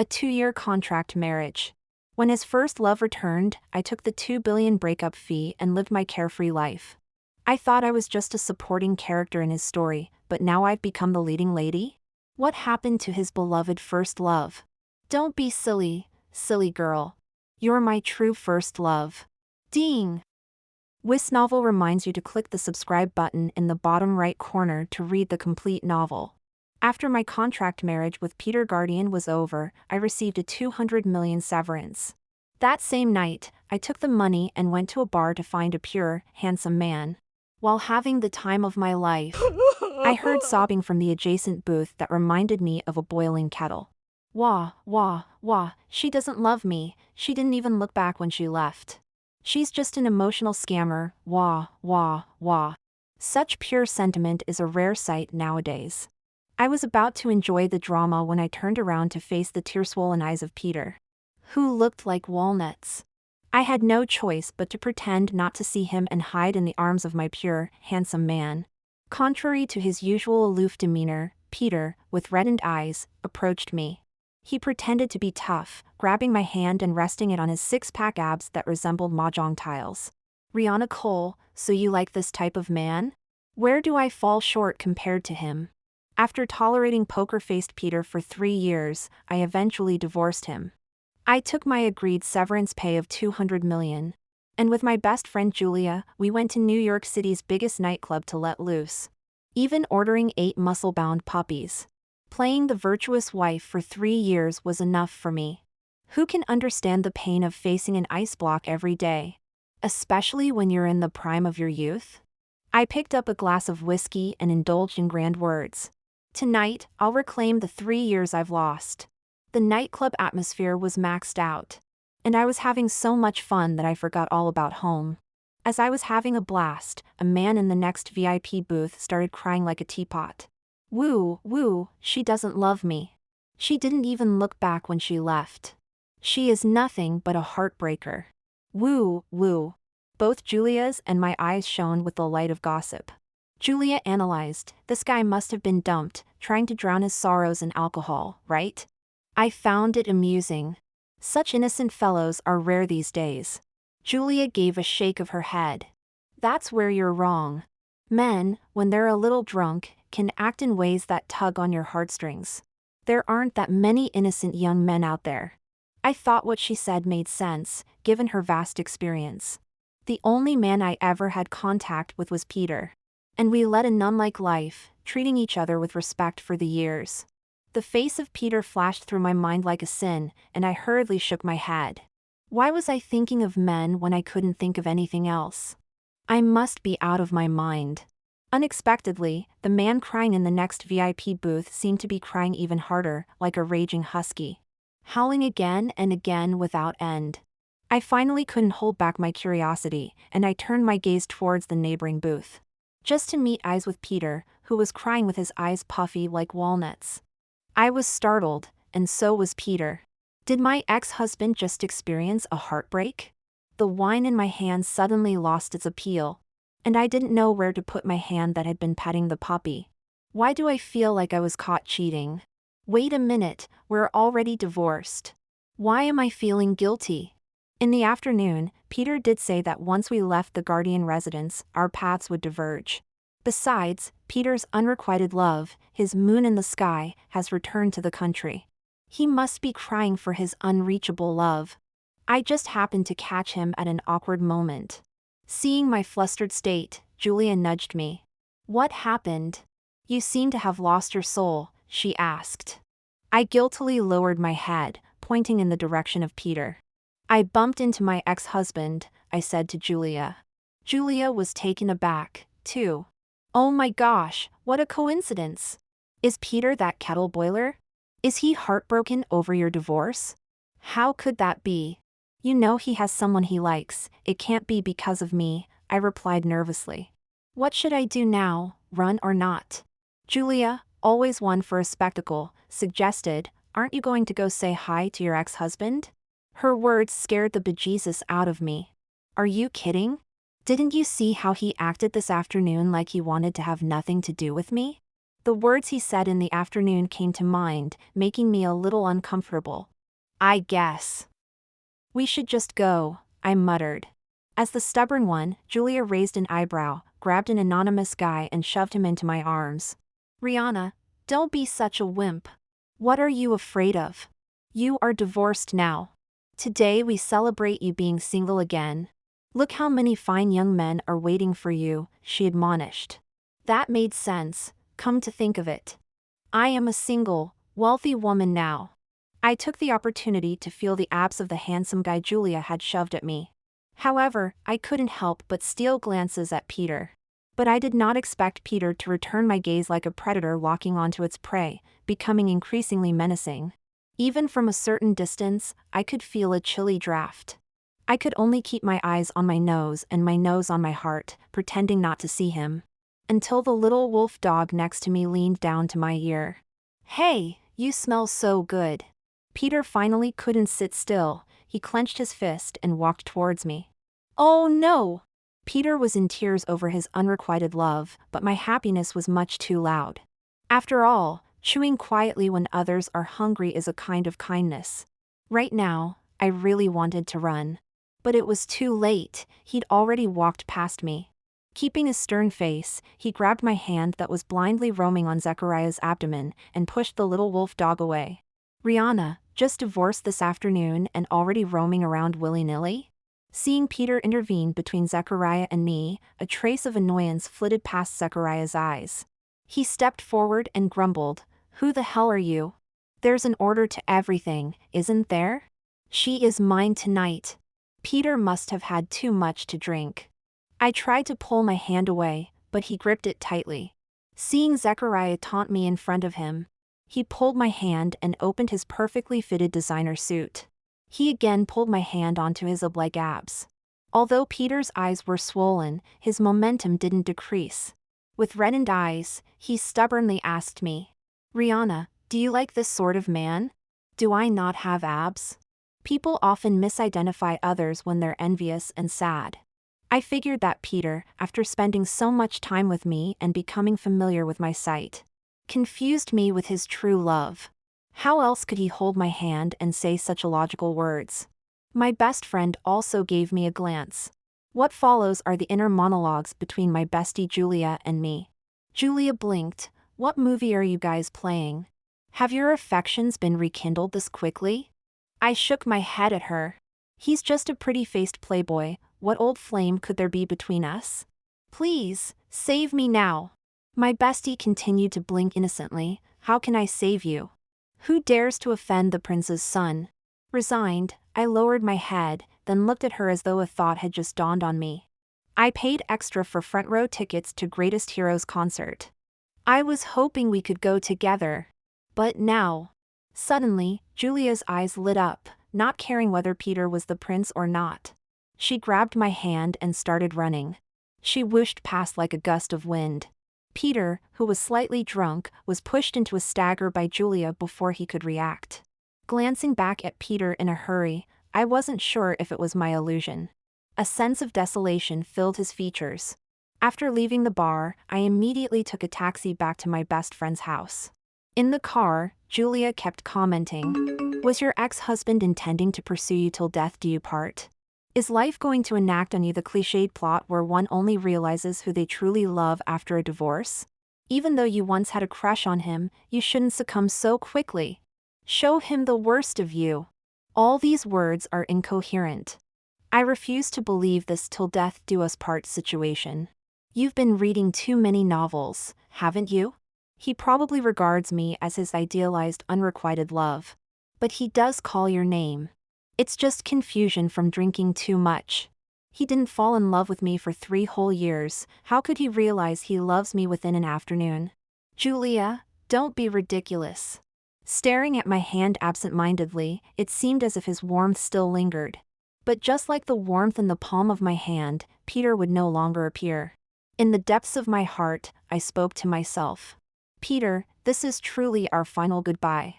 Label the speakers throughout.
Speaker 1: A 2-year contract marriage. When his first love returned, I took the $2 billion breakup fee and lived my carefree life. I thought I was just a supporting character in his story, but now I've become the leading lady? What happened to his beloved first love? Don't be silly, silly girl. You're my true first love. Ding! This novel reminds you to click the subscribe button in the bottom right corner to read the complete novel. After my contract marriage with Peter Guardian was over, I received a $200 million severance. That same night, I took the money and went to a bar to find a pure, handsome man. While having the time of my life, I heard sobbing from the adjacent booth that reminded me of a boiling kettle. Wah, wah, wah, she doesn't love me, she didn't even look back when she left. She's just an emotional scammer, wah, wah, wah. Such pure sentiment is a rare sight nowadays. I was about to enjoy the drama when I turned around to face the tear-swollen eyes of Peter, who looked like walnuts. I had no choice but to pretend not to see him and hide in the arms of my pure, handsome man. Contrary to his usual aloof demeanor, Peter, with reddened eyes, approached me. He pretended to be tough, grabbing my hand and resting it on his six-pack abs that resembled mahjong tiles. Rihanna Cole, so you like this type of man? Where do I fall short compared to him? After tolerating poker-faced Peter for 3 years, I eventually divorced him. I took my agreed severance pay of $200 million. And with my best friend Julia, we went to New York City's biggest nightclub to let loose. Even ordering 8 muscle-bound puppies. Playing the virtuous wife for 3 years was enough for me. Who can understand the pain of facing an ice block every day? Especially when you're in the prime of your youth? I picked up a glass of whiskey and indulged in grand words. Tonight, I'll reclaim the 3 years I've lost. The nightclub atmosphere was maxed out. And I was having so much fun that I forgot all about home. As I was having a blast, a man in the next VIP booth started crying like a teapot. Woo, woo, she doesn't love me. She didn't even look back when she left. She is nothing but a heartbreaker. Woo, woo. Both Julia's and my eyes shone with the light of gossip. Julia analyzed, this guy must have been dumped, trying to drown his sorrows in alcohol, right? I found it amusing. Such innocent fellows are rare these days. Julia gave a shake of her head. That's where you're wrong. Men, when they're a little drunk, can act in ways that tug on your heartstrings. There aren't that many innocent young men out there. I thought what she said made sense, given her vast experience. The only man I ever had contact with was Peter. And we led a nun-like life, treating each other with respect for the years. The face of Peter flashed through my mind like a sin, and I hurriedly shook my head. Why was I thinking of men when I couldn't think of anything else? I must be out of my mind. Unexpectedly, the man crying in the next VIP booth seemed to be crying even harder, like a raging husky. Howling again and again without end. I finally couldn't hold back my curiosity, and I turned my gaze towards the neighboring booth. Just to meet eyes with Peter, who was crying with his eyes puffy like walnuts. I was startled, and so was Peter. Did my ex-husband just experience a heartbreak? The wine in my hand suddenly lost its appeal. And I didn't know where to put my hand that had been petting the puppy. Why do I feel like I was caught cheating? Wait a minute, we're already divorced. Why am I feeling guilty? In the afternoon, Peter did say that once we left the Guardian residence, our paths would diverge. Besides, Peter's unrequited love, his moon in the sky, has returned to the country. He must be crying for his unreachable love. I just happened to catch him at an awkward moment. Seeing my flustered state, Julia nudged me. What happened? You seem to have lost your soul, she asked. I guiltily lowered my head, pointing in the direction of Peter. I bumped into my ex-husband, I said to Julia. Julia was taken aback, too. Oh my gosh, what a coincidence. Is Peter that kettle boiler? Is he heartbroken over your divorce? How could that be? You know he has someone he likes, it can't be because of me, I replied nervously. What should I do now, run or not? Julia, always one for a spectacle, suggested, aren't you going to go say hi to your ex-husband? Her words scared the bejesus out of me. Are you kidding? Didn't you see how he acted this afternoon like he wanted to have nothing to do with me? The words he said in the afternoon came to mind, making me a little uncomfortable. I guess we should just go, I muttered. As the stubborn one, Julia raised an eyebrow, grabbed an anonymous guy and shoved him into my arms. Rihanna, don't be such a wimp. What are you afraid of? You are divorced now. Today we celebrate you being single again. Look how many fine young men are waiting for you, she admonished. That made sense, come to think of it. I am a single, wealthy woman now. I took the opportunity to feel the abs of the handsome guy Julia had shoved at me. However, I couldn't help but steal glances at Peter. But I did not expect Peter to return my gaze like a predator locking onto its prey, becoming increasingly menacing. Even from a certain distance, I could feel a chilly draft. I could only keep my eyes on my nose and my nose on my heart, pretending not to see him. Until the little wolf dog next to me leaned down to my ear. Hey, you smell so good. Peter finally couldn't sit still, he clenched his fist and walked towards me. Oh no! Peter was in tears over his unrequited love, but my happiness was much too loud. After all, chewing quietly when others are hungry is a kind of kindness. Right now, I really wanted to run. But it was too late, he'd already walked past me. Keeping a stern face, he grabbed my hand that was blindly roaming on Zechariah's abdomen and pushed the little wolf dog away. Rihanna, just divorced this afternoon and already roaming around willy-nilly? Seeing Peter intervene between Zechariah and me, a trace of annoyance flitted past Zechariah's eyes. He stepped forward and grumbled, "Who the hell are you? There's an order to everything, isn't there? She is mine tonight." Peter must have had too much to drink. I tried to pull my hand away, but he gripped it tightly. Seeing Zechariah taunt me in front of him, he pulled my hand and opened his perfectly fitted designer suit. He again pulled my hand onto his ab-like abs. Although Peter's eyes were swollen, his momentum didn't decrease. With reddened eyes, he stubbornly asked me, "Rihanna, do you like this sort of man? Do I not have abs?" People often misidentify others when they're envious and sad. I figured that Peter, after spending so much time with me and becoming familiar with my sight, confused me with his true love. How else could he hold my hand and say such illogical words? My best friend also gave me a glance. What follows are the inner monologues between my bestie Julia and me. Julia blinked. "What movie are you guys playing? Have your affections been rekindled this quickly?" I shook my head at her. "He's just a pretty-faced playboy, what old flame could there be between us? Please, save me now." My bestie continued to blink innocently. "How can I save you? Who dares to offend the prince's son?" Resigned, I lowered my head, then looked at her as though a thought had just dawned on me. I paid extra for front-row tickets to Greatest Heroes concert. I was hoping we could go together. But now. Suddenly, Julia's eyes lit up, not caring whether Peter was the prince or not. She grabbed my hand and started running. She whooshed past like a gust of wind. Peter, who was slightly drunk, was pushed into a stagger by Julia before he could react. Glancing back at Peter in a hurry, I wasn't sure if it was my illusion. A sense of desolation filled his features. After leaving the bar, I immediately took a taxi back to my best friend's house. In the car, Julia kept commenting, "Was your ex-husband intending to pursue you till death do you part? Is life going to enact on you the cliched plot where one only realizes who they truly love after a divorce? Even though you once had a crush on him, you shouldn't succumb so quickly. Show him the worst of you." All these words are incoherent. I refuse to believe this till death do us part situation. You've been reading too many novels, haven't you? He probably regards me as his idealized unrequited love. But he does call your name. It's just confusion from drinking too much. He didn't fall in love with me for 3 whole years, how could he realize he loves me within an afternoon? Julia, don't be ridiculous. Staring at my hand absent-mindedly, it seemed as if his warmth still lingered. But just like the warmth in the palm of my hand, Peter would no longer appear. In the depths of my heart, I spoke to myself. Peter, this is truly our final goodbye.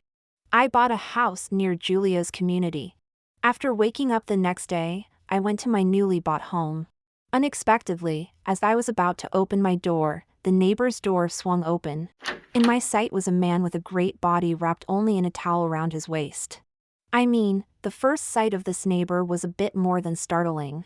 Speaker 1: I bought a house near Julia's community. After waking up the next day, I went to my newly bought home. Unexpectedly, as I was about to open my door, the neighbor's door swung open. In my sight was a man with a great body wrapped only in a towel around his waist. I mean, the first sight of this neighbor was a bit more than startling.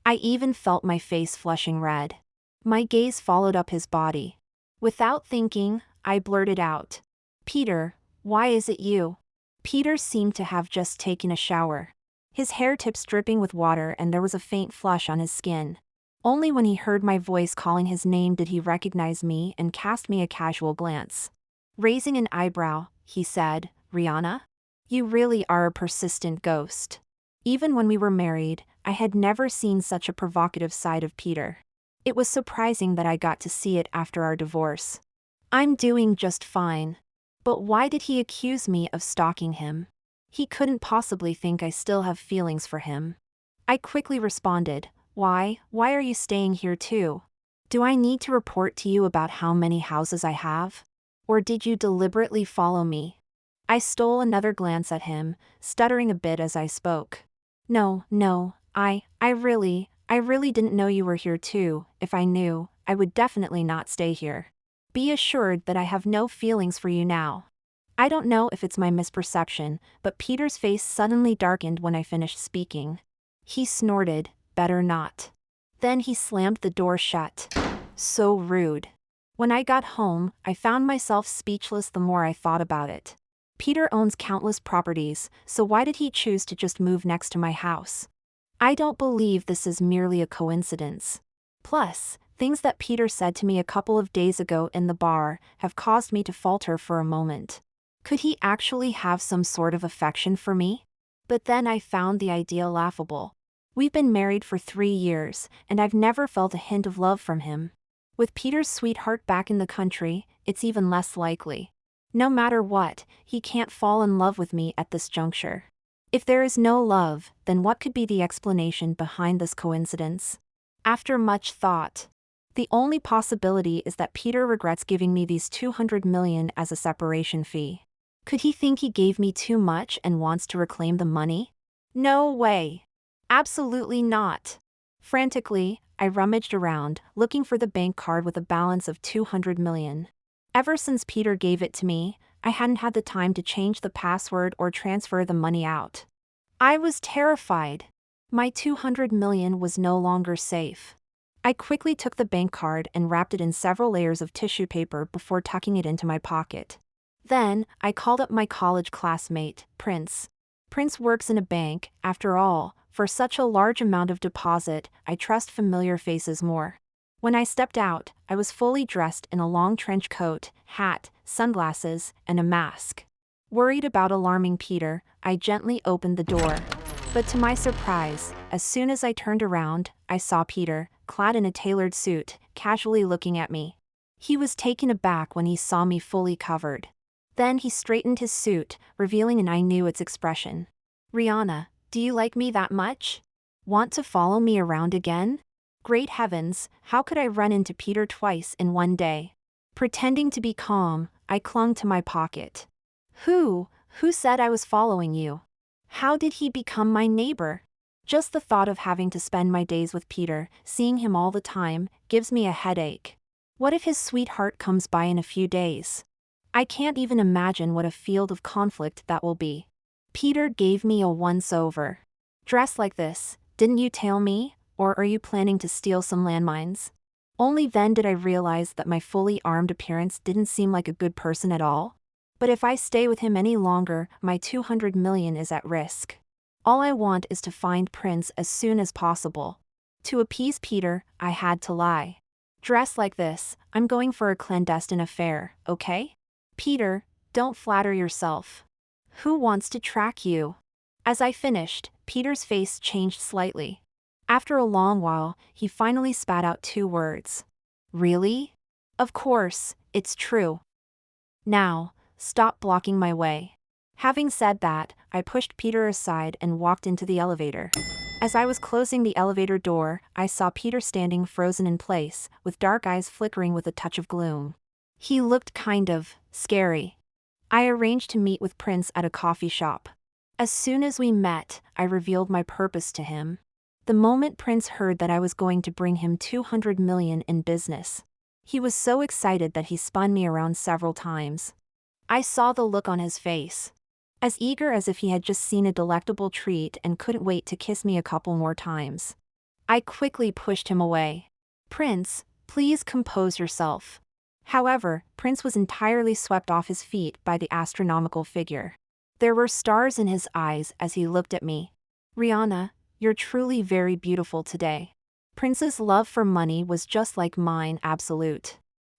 Speaker 1: I even felt my face flushing red. My gaze followed up his body. Without thinking, I blurted out, "Peter, why is it you?" Peter seemed to have just taken a shower. His hair tips dripping with water and there was a faint flush on his skin. Only when he heard my voice calling his name did he recognize me and cast me a casual glance. Raising an eyebrow, he said, "Rihanna? You really are a persistent ghost." Even when we were married, I had never seen such a provocative side of Peter. It was surprising that I got to see it after our divorce. "I'm doing just fine." But why did he accuse me of stalking him? He couldn't possibly think I still have feelings for him. I quickly responded, Why are you staying here too? Do I need to report to you about how many houses I have? Or did you deliberately follow me?" I stole another glance at him, stuttering a bit as I spoke. No, I really didn't know you were here too. If I knew, I would definitely not stay here. Be assured that I have no feelings for you now." I don't know if it's my misperception, but Peter's face suddenly darkened when I finished speaking. He snorted, "Better not." Then he slammed the door shut. So rude. When I got home, I found myself speechless the more I thought about it. Peter owns countless properties, so why did he choose to just move next to my house? I don't believe this is merely a coincidence. Plus, things that Peter said to me a couple of days ago in the bar have caused me to falter for a moment. Could he actually have some sort of affection for me? But then I found the idea laughable. We've been married for 3 years, and I've never felt a hint of love from him. With Peter's sweetheart back in the country, it's even less likely. No matter what, he can't fall in love with me at this juncture. If there is no love, then what could be the explanation behind this coincidence? After much thought, the only possibility is that Peter regrets giving me these 200 million as a separation fee. Could he think he gave me too much and wants to reclaim the money? No way. Absolutely not. Frantically, I rummaged around, looking for the bank card with a balance of 200 million. Ever since Peter gave it to me, I hadn't had the time to change the password or transfer the money out. I was terrified. My 200 million was no longer safe. I quickly took the bank card and wrapped it in several layers of tissue paper before tucking it into my pocket. Then, I called up my college classmate, Prince. Prince works in a bank, after all. For such a large amount of deposit, I trust familiar faces more. When I stepped out, I was fully dressed in a long trench coat, hat, sunglasses, and a mask. Worried about alarming Peter, I gently opened the door. But to my surprise, as soon as I turned around, I saw Peter, clad in a tailored suit, casually looking at me. He was taken aback when he saw me fully covered. Then he straightened his suit, revealing an I knew its expression. "Rihanna, do you like me that much? Want to follow me around again?" Great heavens, how could I run into Peter twice in one day? Pretending to be calm, I clung to my pocket. Who said I was following you? How did he become my neighbor? Just the thought of having to spend my days with Peter, seeing him all the time, gives me a headache. What if his sweetheart comes by in a few days? I can't even imagine what a field of conflict that will be. Peter gave me a once-over. "Dress like this, didn't you tell me? Or are you planning to steal some landmines?" Only then did I realize that my fully armed appearance didn't seem like a good person at all. But if I stay with him any longer, my 200 million is at risk. All I want is to find Prince as soon as possible. To appease Peter, I had to lie. "Dress like this, I'm going for a clandestine affair, okay?" "Peter, don't flatter yourself. Who wants to track you?" As I finished, Peter's face changed slightly. After a long while, he finally spat out 2 words. "Really? Of course, it's true. Now, stop blocking my way." Having said that, I pushed Peter aside and walked into the elevator. As I was closing the elevator door, I saw Peter standing frozen in place, with dark eyes flickering with a touch of gloom. He looked kind of scary. I arranged to meet with Prince at a coffee shop. As soon as we met, I revealed my purpose to him. The moment Prince heard that I was going to bring him 200 million in business, He was so excited that he spun me around several times. I saw the look on his face. As eager as if he had just seen a delectable treat and couldn't wait to kiss me a couple more times. I quickly pushed him away. "Prince, please compose yourself." However, Prince was entirely swept off his feet by the astronomical figure. There were stars in his eyes as he looked at me. "Rihanna, you're truly very beautiful today." Prince's love for money was just like mine, absolute.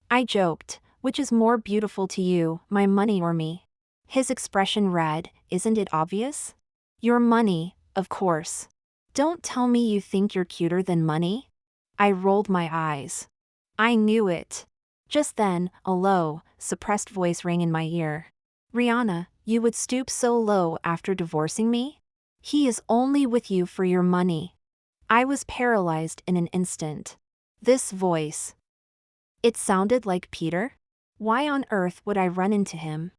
Speaker 1: I joked, "Which is more beautiful to you, my money or me?" His expression read, "Isn't it obvious? Your money, of course. Don't tell me you think you're cuter than money?" I rolled my eyes. I knew it. Just then, a low, suppressed voice rang in my ear. "Rihanna, you would stoop so low after divorcing me? He is only with you for your money." I was paralyzed in an instant. This voice. It sounded like Peter? Why on earth would I run into him?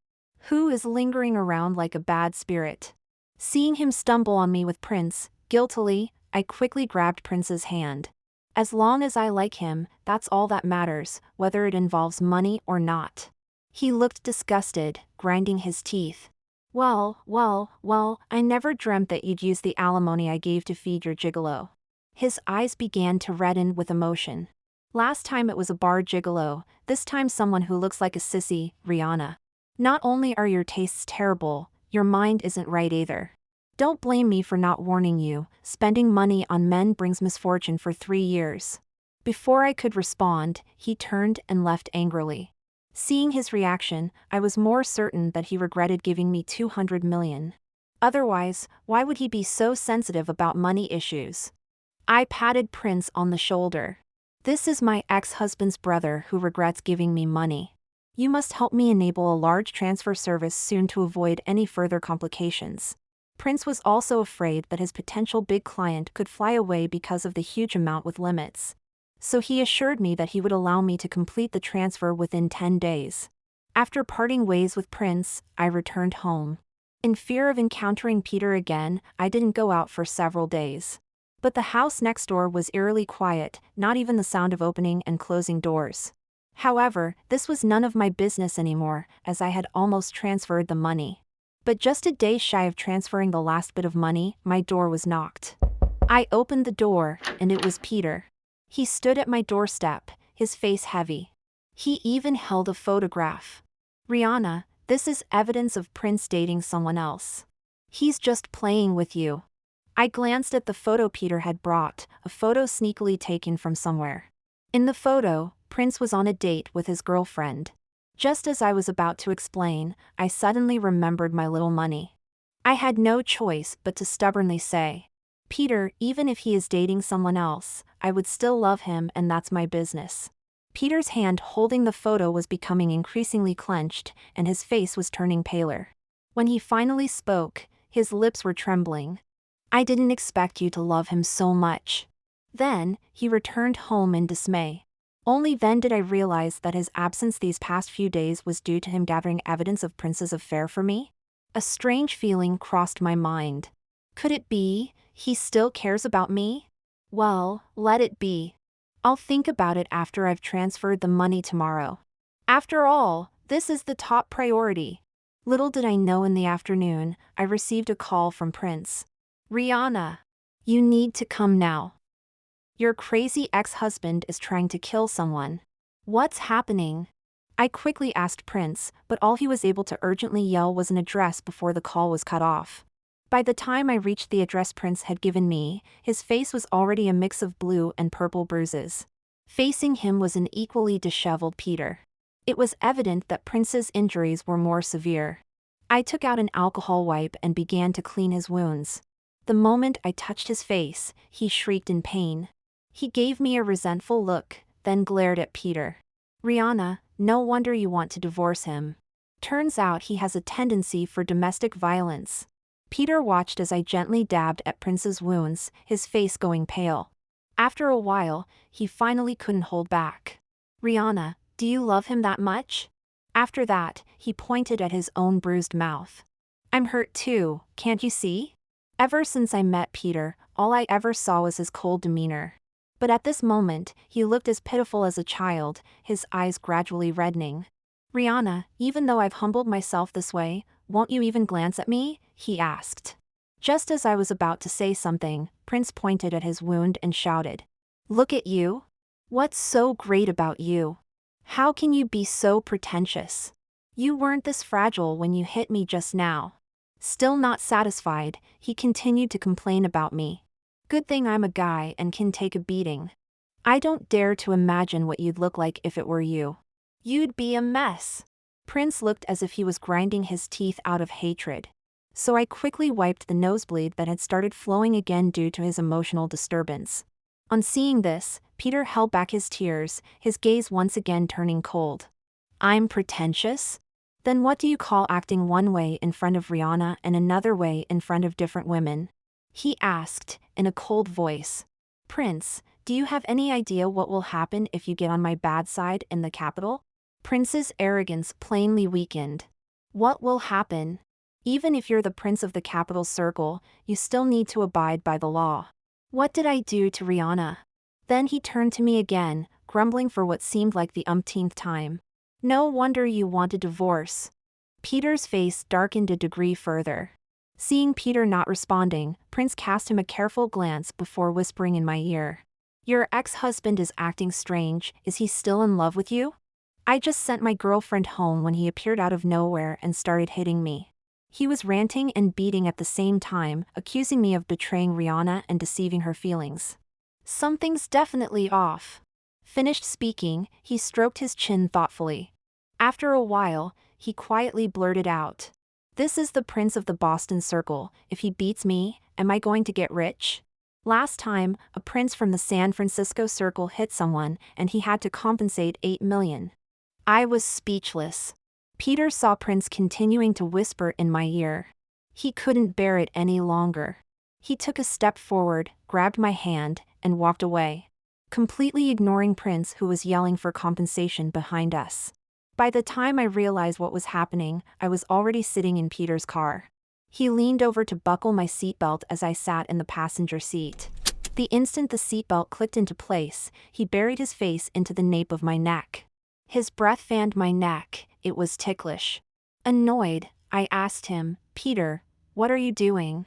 Speaker 1: Who is lingering around like a bad spirit? Seeing him stumble on me with Prince, guiltily, I quickly grabbed Prince's hand. As long as I like him, that's all that matters, whether it involves money or not. He looked disgusted, grinding his teeth. Well, I never dreamt that you'd use the alimony I gave to feed your gigolo." His eyes began to redden with emotion. "Last time it was a bar gigolo, this time someone who looks like a sissy, Rihanna. Not only are your tastes terrible, your mind isn't right either. Don't blame me for not warning you, spending money on men brings misfortune for 3 years." Before I could respond, he turned and left angrily. Seeing his reaction, I was more certain that he regretted giving me 200 million. Otherwise, why would he be so sensitive about money issues? I patted Prince on the shoulder. "This is my ex-husband's brother who regrets giving me money. You must help me enable a large transfer service soon to avoid any further complications." Prince was also afraid that his potential big client could fly away because of the huge amount with limits. So he assured me that he would allow me to complete the transfer within 10 days. After parting ways with Prince, I returned home. In fear of encountering Peter again, I didn't go out for several days. But the house next door was eerily quiet, not even the sound of opening and closing doors. However, this was none of my business anymore, as I had almost transferred the money. But just a day shy of transferring the last bit of money, my door was knocked. I opened the door, and it was Peter. He stood at my doorstep, his face heavy. He even held a photograph. "Rihanna, this is evidence of Prince dating someone else. He's just playing with you." I glanced at the photo Peter had brought, a photo sneakily taken from somewhere. In the photo, Prince was on a date with his girlfriend. Just as I was about to explain, I suddenly remembered my little money. I had no choice but to stubbornly say, "Peter, even if he is dating someone else, I would still love him, and that's my business." Peter's hand holding the photo was becoming increasingly clenched, and his face was turning paler. When he finally spoke, his lips were trembling. "I didn't expect you to love him so much." Then, he returned home in dismay. Only then did I realize that his absence these past few days was due to him gathering evidence of Prince's affair for me. A strange feeling crossed my mind. Could it be he still cares about me? Well, let it be. I'll think about it after I've transferred the money tomorrow. After all, this is the top priority. Little did I know in the afternoon, I received a call from Prince. "Rihanna, you need to come now. Your crazy ex-husband is trying to kill someone." "What's happening?" I quickly asked Prince, but all he was able to urgently yell was an address before the call was cut off. By the time I reached the address Prince had given me, his face was already a mix of blue and purple bruises. Facing him was an equally disheveled Peter. It was evident that Prince's injuries were more severe. I took out an alcohol wipe and began to clean his wounds. The moment I touched his face, he shrieked in pain. He gave me a resentful look, then glared at Peter. "Rihanna, no wonder you want to divorce him. Turns out he has a tendency for domestic violence." Peter watched as I gently dabbed at Prince's wounds, his face going pale. After a while, he finally couldn't hold back. "Rihanna, do you love him that much?" After that, he pointed at his own bruised mouth. "I'm hurt too, can't you see?" Ever since I met Peter, all I ever saw was his cold demeanor. But at this moment, he looked as pitiful as a child, his eyes gradually reddening. Rihanna, even though I've humbled myself this way, won't you even glance at me? He asked. Just as I was about to say something, Prince pointed at his wound and shouted. Look at you. What's so great about you? How can you be so pretentious? You weren't this fragile when you hit me just now. Still not satisfied, he continued to complain about me. Good thing I'm a guy and can take a beating. I don't dare to imagine what you'd look like if it were you. You'd be a mess. Prince looked as if he was grinding his teeth out of hatred. So I quickly wiped the nosebleed that had started flowing again due to his emotional disturbance. On seeing this, Peter held back his tears, his gaze once again turning cold. I'm pretentious? Then what do you call acting one way in front of Rihanna and another way in front of different women? He asked, in a cold voice. Prince, do you have any idea what will happen if you get on my bad side in the capital? Prince's arrogance plainly weakened. What will happen? Even if you're the prince of the capital circle, you still need to abide by the law. What did I do to Rihanna? Then he turned to me again, grumbling for what seemed like the umpteenth time. No wonder you want a divorce. Peter's face darkened a degree further. Seeing Peter not responding, Prince cast him a careful glance before whispering in my ear. Your ex-husband is acting strange, is he still in love with you? I just sent my girlfriend home when he appeared out of nowhere and started hitting me. He was ranting and beating at the same time, accusing me of betraying Rihanna and deceiving her feelings. Something's definitely off. Finished speaking, he stroked his chin thoughtfully. After a while, he quietly blurted out. This is the prince of the Boston Circle. If he beats me, am I going to get rich? Last time, a prince from the San Francisco Circle hit someone, and he had to compensate $8 million. I was speechless. Peter saw Prince continuing to whisper in my ear. He couldn't bear it any longer. He took a step forward, grabbed my hand, and walked away, completely ignoring Prince, who was yelling for compensation behind us. By the time I realized what was happening, I was already sitting in Peter's car. He leaned over to buckle my seatbelt as I sat in the passenger seat. The instant the seatbelt clicked into place, he buried his face into the nape of my neck. His breath fanned my neck. It was ticklish. Annoyed, I asked him, Peter, what are you doing?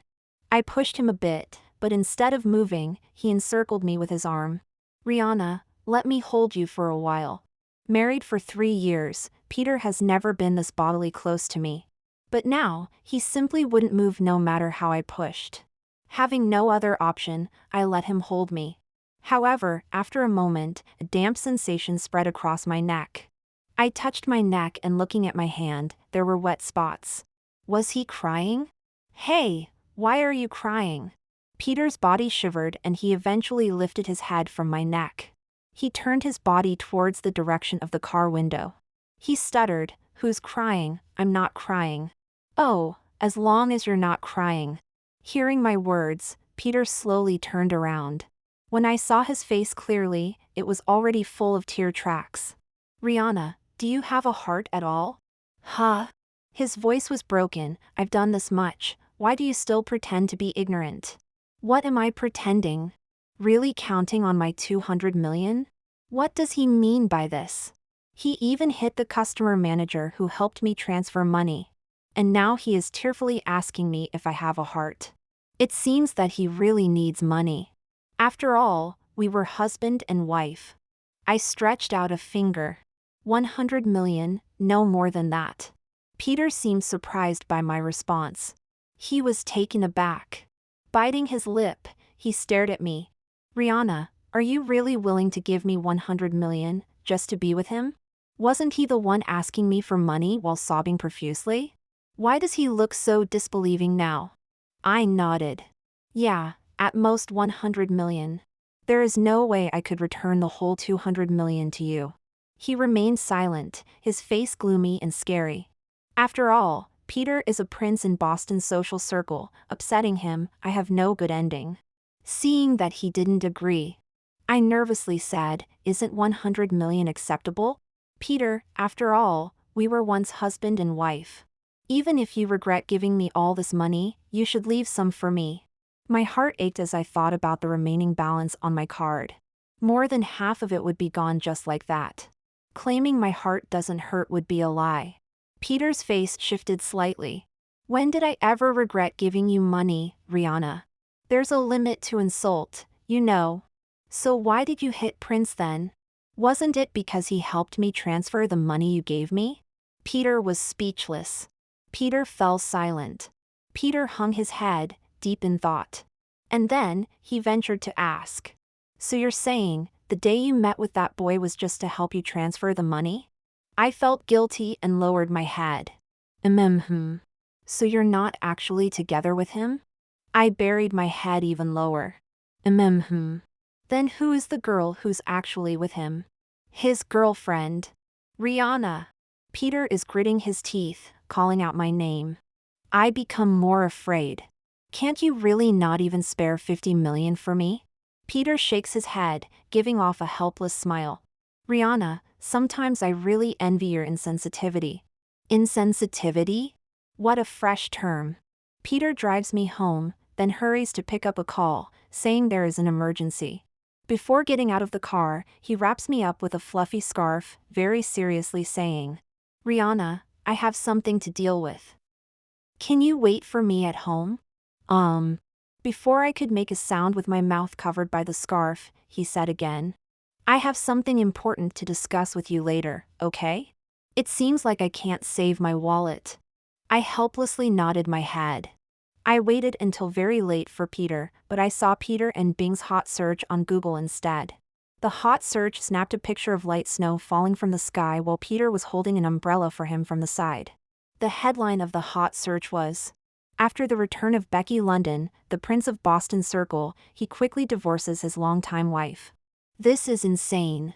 Speaker 1: I pushed him a bit, but instead of moving, he encircled me with his arm. Rihanna, let me hold you for a while. Married for 3 years, Peter has never been this bodily close to me. But now, he simply wouldn't move no matter how I pushed. Having no other option, I let him hold me. However, after a moment, a damp sensation spread across my neck. I touched my neck and looking at my hand, there were wet spots. Was he crying? Hey, why are you crying? Peter's body shivered and he eventually lifted his head from my neck. He turned his body towards the direction of the car window. He stuttered, Who's crying? I'm not crying. Oh, as long as you're not crying. Hearing my words, Peter slowly turned around. When I saw his face clearly, it was already full of tear tracks. Rihanna, do you have a heart at all? Huh? His voice was broken. I've done this much. Why do you still pretend to be ignorant? What am I pretending? Really counting on my 200 million? What does he mean by this? He even hit the customer manager who helped me transfer money. And now he is tearfully asking me if I have a heart. It seems that he really needs money. After all, we were husband and wife. I stretched out a finger. 100 million, no more than that. Peter seemed surprised by my response. He was taken aback. Biting his lip, he stared at me. Rihanna, are you really willing to give me 100 million, just to be with him? Wasn't he the one asking me for money while sobbing profusely? Why does he look so disbelieving now? I nodded. Yeah, at most 100 million. There is no way I could return the whole 200 million to you. He remained silent, his face gloomy and scary. After all, Peter is a prince in Boston's social circle. Upsetting him, I have no good ending. Seeing that he didn't agree, I nervously said, Isn't 100 million acceptable? Peter, after all, we were once husband and wife. Even if you regret giving me all this money, you should leave some for me. My heart ached as I thought about the remaining balance on my card. More than half of it would be gone just like that. Claiming my heart doesn't hurt would be a lie. Peter's face shifted slightly. When did I ever regret giving you money, Rihanna? There's a limit to insult, you know. So why did you hit Prince then? Wasn't it because he helped me transfer the money you gave me? Peter was speechless. Peter fell silent. Peter hung his head, deep in thought. And then, he ventured to ask. So you're saying, the day you met with that boy was just to help you transfer the money? I felt guilty and lowered my head. So you're not actually together with him? I buried my head even lower. Then who is the girl who's actually with him? His girlfriend. Rihanna. Peter is gritting his teeth, calling out my name. I become more afraid. Can't you really not even spare 50 million for me? Peter shakes his head, giving off a helpless smile. Rihanna, sometimes I really envy your insensitivity. Insensitivity? What a fresh term. Peter drives me home, then hurries to pick up a call, saying there is an emergency. Before getting out of the car, he wraps me up with a fluffy scarf, very seriously saying, Rihanna, I have something to deal with. Can you wait for me at home? Before I could make a sound with my mouth covered by the scarf, he said again. I have something important to discuss with you later, okay? It seems like I can't save my wallet. I helplessly nodded my head. I waited until very late for Peter, but I saw Peter and Bing's hot search on Google instead. The hot search snapped a picture of light snow falling from the sky while Peter was holding an umbrella for him from the side. The headline of the hot search was, After the return of Becky London, the Prince of Boston Circle, he quickly divorces his longtime wife. This is insane.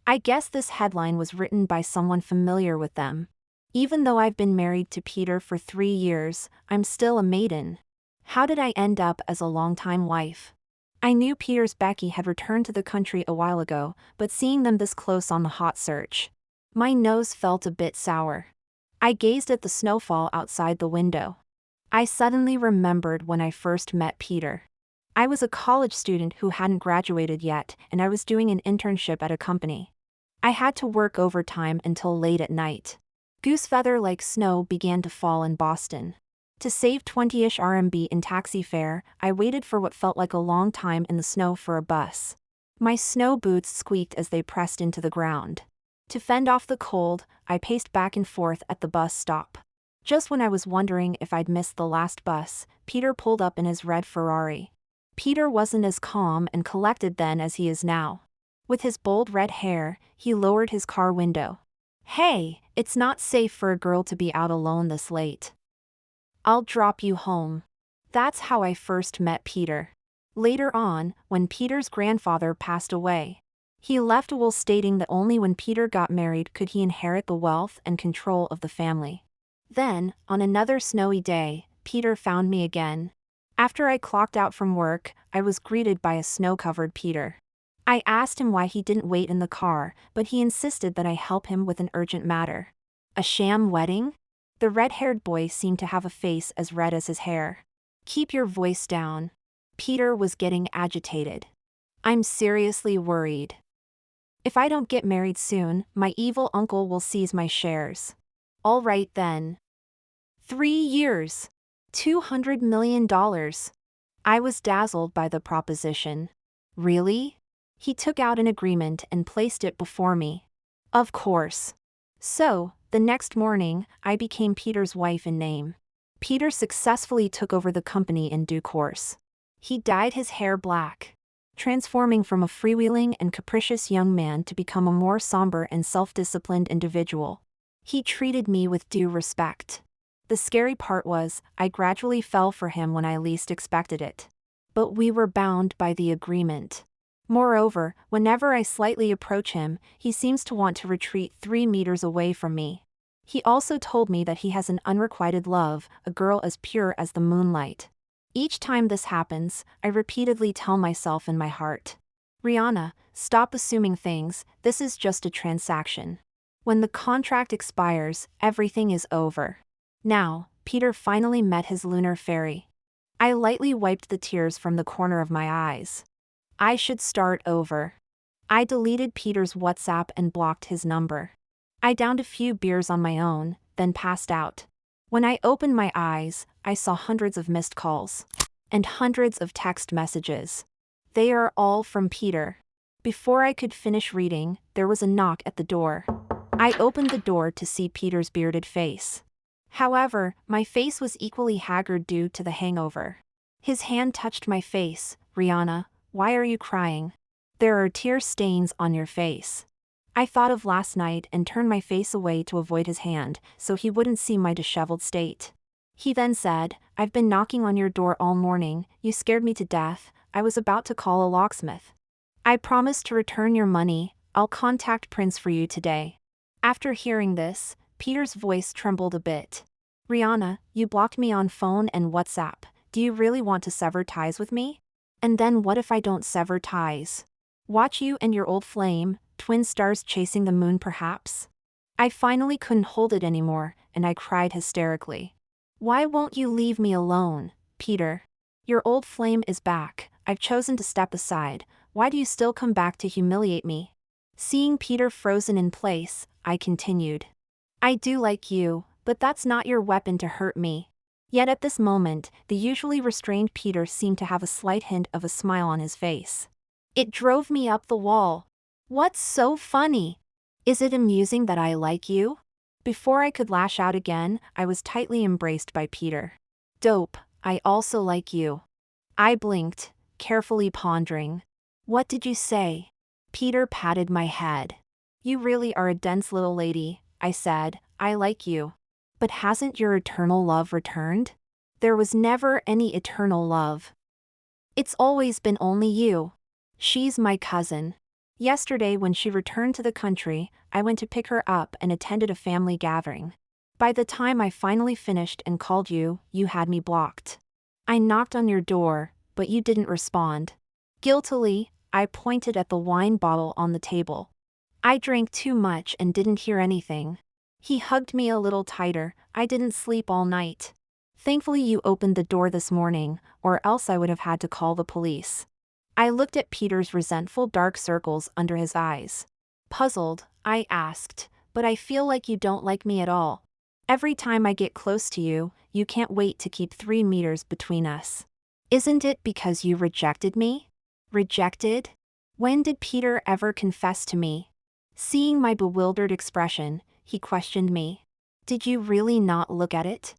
Speaker 1: I guess this headline was written by someone familiar with them. Even though I've been married to Peter for 3 years, I'm still a maiden. How did I end up as a longtime wife? I knew Peter's Becky had returned to the country a while ago, but seeing them this close on the hot search, my nose felt a bit sour. I gazed at the snowfall outside the window. I suddenly remembered when I first met Peter. I was a college student who hadn't graduated yet, and I was doing an internship at a company. I had to work overtime until late at night. Goosefeather-like snow began to fall in Boston. To save 20-ish RMB in taxi fare, I waited for what felt like a long time in the snow for a bus. My snow boots squeaked as they pressed into the ground. To fend off the cold, I paced back and forth at the bus stop. Just when I was wondering if I'd missed the last bus, Peter pulled up in his red Ferrari. Peter wasn't as calm and collected then as he is now. With his bold red hair, he lowered his car window. Hey, it's not safe for a girl to be out alone this late. I'll drop you home. That's how I first met Peter. Later on, when Peter's grandfather passed away, he left a will stating that only when Peter got married could he inherit the wealth and control of the family. Then, on another snowy day, Peter found me again. After I clocked out from work, I was greeted by a snow-covered Peter. I asked him why he didn't wait in the car, but he insisted that I help him with an urgent matter. A sham wedding? The red-haired boy seemed to have a face as red as his hair. Keep your voice down. Peter was getting agitated. I'm seriously worried. If I don't get married soon, my evil uncle will seize my shares. All right then. 3 years. $200 million. I was dazzled by the proposition. Really? He took out an agreement and placed it before me. Of course. So, the next morning, I became Peter's wife in name. Peter successfully took over the company in due course. He dyed his hair black, transforming from a freewheeling and capricious young man to become a more somber and self-disciplined individual. He treated me with due respect. The scary part was, I gradually fell for him when I least expected it. But we were bound by the agreement. Moreover, whenever I slightly approach him, he seems to want to retreat 3 meters away from me. He also told me that he has an unrequited love, a girl as pure as the moonlight. Each time this happens, I repeatedly tell myself in my heart, Rihanna, stop assuming things, this is just a transaction. When the contract expires, everything is over. Now, Peter finally met his lunar fairy. I lightly wiped the tears from the corner of my eyes. I should start over. I deleted Peter's WhatsApp and blocked his number. I downed a few beers on my own, then passed out. When I opened my eyes, I saw hundreds of missed calls. And hundreds of text messages. They are all from Peter. Before I could finish reading, there was a knock at the door. I opened the door to see Peter's bearded face. However, my face was equally haggard due to the hangover. His hand touched my face. "Rihanna, why are you crying? There are tear stains on your face." I thought of last night and turned my face away to avoid his hand, so he wouldn't see my disheveled state. He then said, "I've been knocking on your door all morning, you scared me to death, I was about to call a locksmith. I promised to return your money, I'll contact Prince for you today." After hearing this, Peter's voice trembled a bit. "Rihanna, you blocked me on phone and WhatsApp, do you really want to sever ties with me? And then what if I don't sever ties? Watch you and your old flame, twin stars chasing the moon perhaps?" I finally couldn't hold it anymore, and I cried hysterically. "Why won't you leave me alone, Peter? Your old flame is back, I've chosen to step aside, why do you still come back to humiliate me?" Seeing Peter frozen in place, I continued. "I do like you, but that's not your weapon to hurt me." Yet at this moment, the usually restrained Peter seemed to have a slight hint of a smile on his face. It drove me up the wall. "What's so funny? Is it amusing that I like you?" Before I could lash out again, I was tightly embraced by Peter. "Dope, I also like you." I blinked, carefully pondering. "What did you say?" Peter patted my head. "You really are a dense little lady," I said, "I like you. But hasn't your eternal love returned?" "There was never any eternal love. It's always been only you. She's my cousin. Yesterday when she returned to the country, I went to pick her up and attended a family gathering. By the time I finally finished and called you, you had me blocked. I knocked on your door, but you didn't respond." Guiltily, I pointed at the wine bottle on the table. "I drank too much and didn't hear anything." He hugged me a little tighter. "I didn't sleep all night. Thankfully you opened the door this morning, or else I would have had to call the police." I looked at Peter's resentful dark circles under his eyes. Puzzled, I asked, "But I feel like you don't like me at all. Every time I get close to you, you can't wait to keep 3 meters between us. Isn't it because you rejected me?" Rejected? When did Peter ever confess to me? Seeing my bewildered expression, he questioned me. "Did you really not look at it?"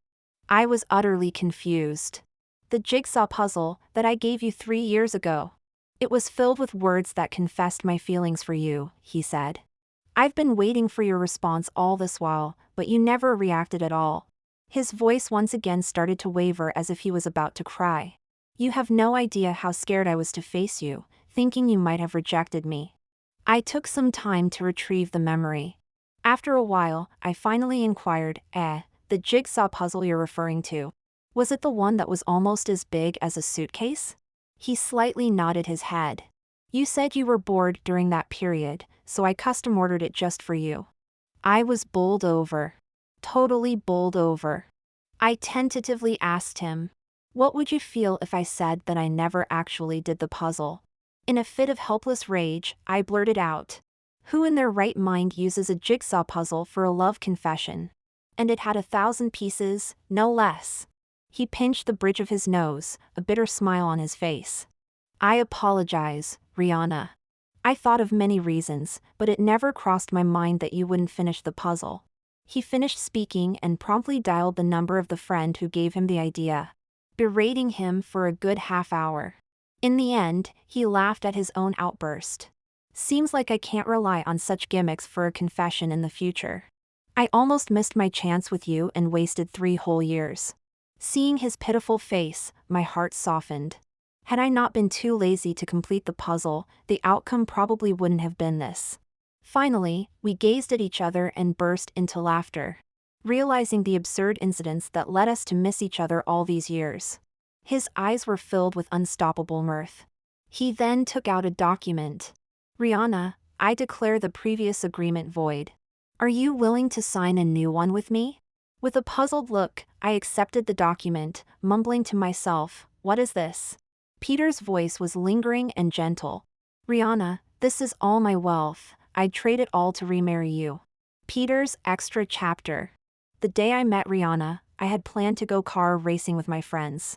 Speaker 1: I was utterly confused. "The jigsaw puzzle that I gave you 3 years ago. It was filled with words that confessed my feelings for you," he said. "I've been waiting for your response all this while, but you never reacted at all." His voice once again started to waver as if he was about to cry. "You have no idea how scared I was to face you, thinking you might have rejected me." I took some time to retrieve the memory. After a while, I finally inquired, the jigsaw puzzle you're referring to. Was it the one that was almost as big as a suitcase?" He slightly nodded his head. "You said you were bored during that period, so I custom ordered it just for you." I was bowled over. Totally bowled over. I tentatively asked him, "What would you feel if I said that I never actually did the puzzle?" In a fit of helpless rage, I blurted out, "Who in their right mind uses a jigsaw puzzle for a love confession? And it had 1,000 pieces, no less." He pinched the bridge of his nose, a bitter smile on his face. "I apologize, Rihanna. I thought of many reasons, but it never crossed my mind that you wouldn't finish the puzzle." He finished speaking and promptly dialed the number of the friend who gave him the idea, berating him for a good half hour. In the end, he laughed at his own outburst. "Seems like I can't rely on such gimmicks for a confession in the future. I almost missed my chance with you and wasted 3 whole years." Seeing his pitiful face, my heart softened. Had I not been too lazy to complete the puzzle, the outcome probably wouldn't have been this. Finally, we gazed at each other and burst into laughter, realizing the absurd incidents that led us to miss each other all these years. His eyes were filled with unstoppable mirth. He then took out a document. "Rihanna, I declare the previous agreement void. Are you willing to sign a new one with me?" With a puzzled look, I accepted the document, mumbling to myself, "What is this?" Peter's voice was lingering and gentle. "Rihanna, This is all my wealth, I'd trade it all to remarry you. Peter's extra chapter. The day I met Rihanna, I had planned to go car racing with my friends.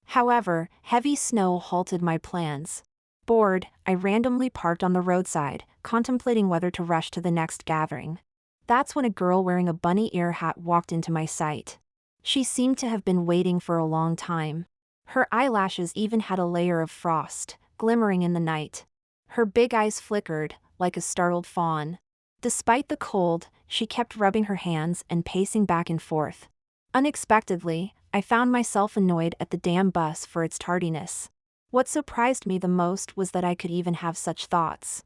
Speaker 1: However, heavy snow halted my plans. Bored, I randomly parked on the roadside, contemplating whether to rush to the next gathering. That's when a girl wearing a bunny ear hat walked into my sight. She seemed to have been waiting for a long time. Her eyelashes even had a layer of frost, glimmering in the night. Her big eyes flickered, like a startled fawn. Despite the cold, she kept rubbing her hands and pacing back and forth. Unexpectedly, I found myself annoyed at the damn bus for its tardiness. What surprised me the most was that I could even have such thoughts.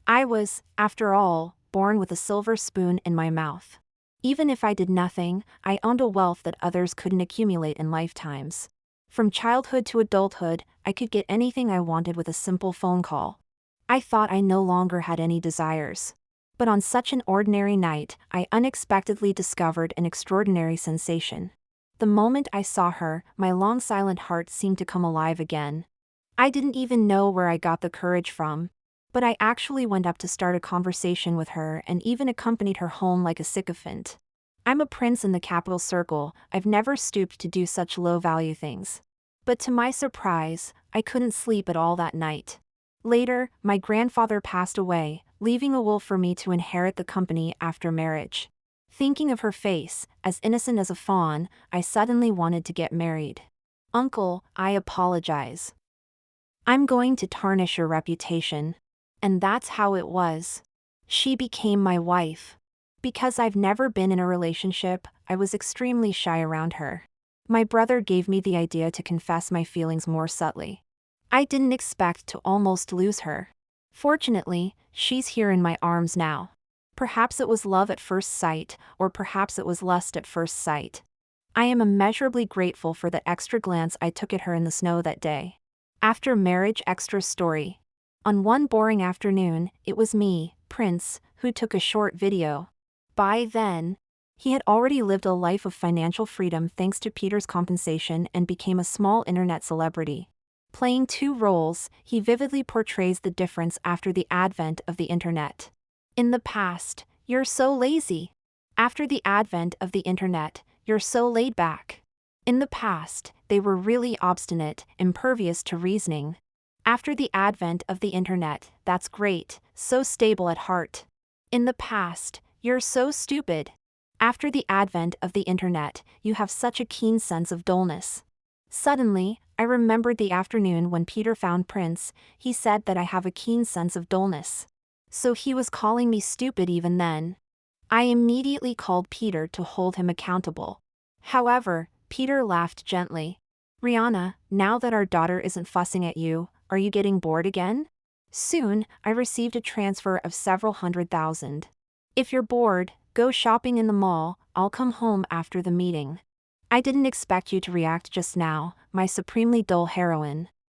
Speaker 1: I was, after all, born with a silver spoon in my mouth. Even if I did nothing, I owned a wealth that others couldn't accumulate in lifetimes. From childhood to adulthood, I could get anything I wanted with a simple phone call. I thought I no longer had any desires. But on such an ordinary night, I unexpectedly discovered an extraordinary sensation. The moment I saw her, my long silent heart seemed to come alive again. I didn't even know where I got the courage from. But I actually went up to start a conversation with her and even accompanied her home like a sycophant. I'm a prince in the capital circle, I've never stooped to do such low-value things. But to my surprise, I couldn't sleep at all that night. Later, my grandfather passed away, leaving a will for me to inherit the company after marriage. Thinking of her face, as innocent as a fawn, I suddenly wanted to get married. Uncle, I apologize. I'm going to tarnish your reputation. And that's how it was. She became my wife. Because I've never been in a relationship, I was extremely shy around her. My brother gave me the idea to confess my feelings more subtly. I didn't expect to almost lose her. Fortunately, she's here in my arms now. Perhaps it was love at first sight, or perhaps it was lust at first sight. I am immeasurably grateful for the extra glance I took at her in the snow that day. After marriage extra story. On one boring afternoon, it was me, Prince, who took a short video. By then, he had already lived a life of financial freedom thanks to Peter's compensation and became a small internet celebrity. Playing two roles, he vividly portrays the difference after the advent of the internet. In the past, you're so lazy. After the advent of the internet, you're so laid back. In the past, they were really obstinate, impervious to reasoning. After the advent of the internet, that's great, so stable at heart. In the past, you're so stupid. After the advent of the internet, you have such a keen sense of dullness. Suddenly, I remembered the afternoon when Peter found Prince. He said that I have a keen sense of dullness. So he was calling me stupid even then. I immediately called Peter to hold him accountable. However, Peter laughed gently. Rihanna, now that our daughter isn't fussing at you, are you getting bored again? Soon, I received a transfer of several $100,000. If you're bored, go shopping in the mall, I'll come home after the meeting. I didn't expect you to react just now, my supremely dull heroine.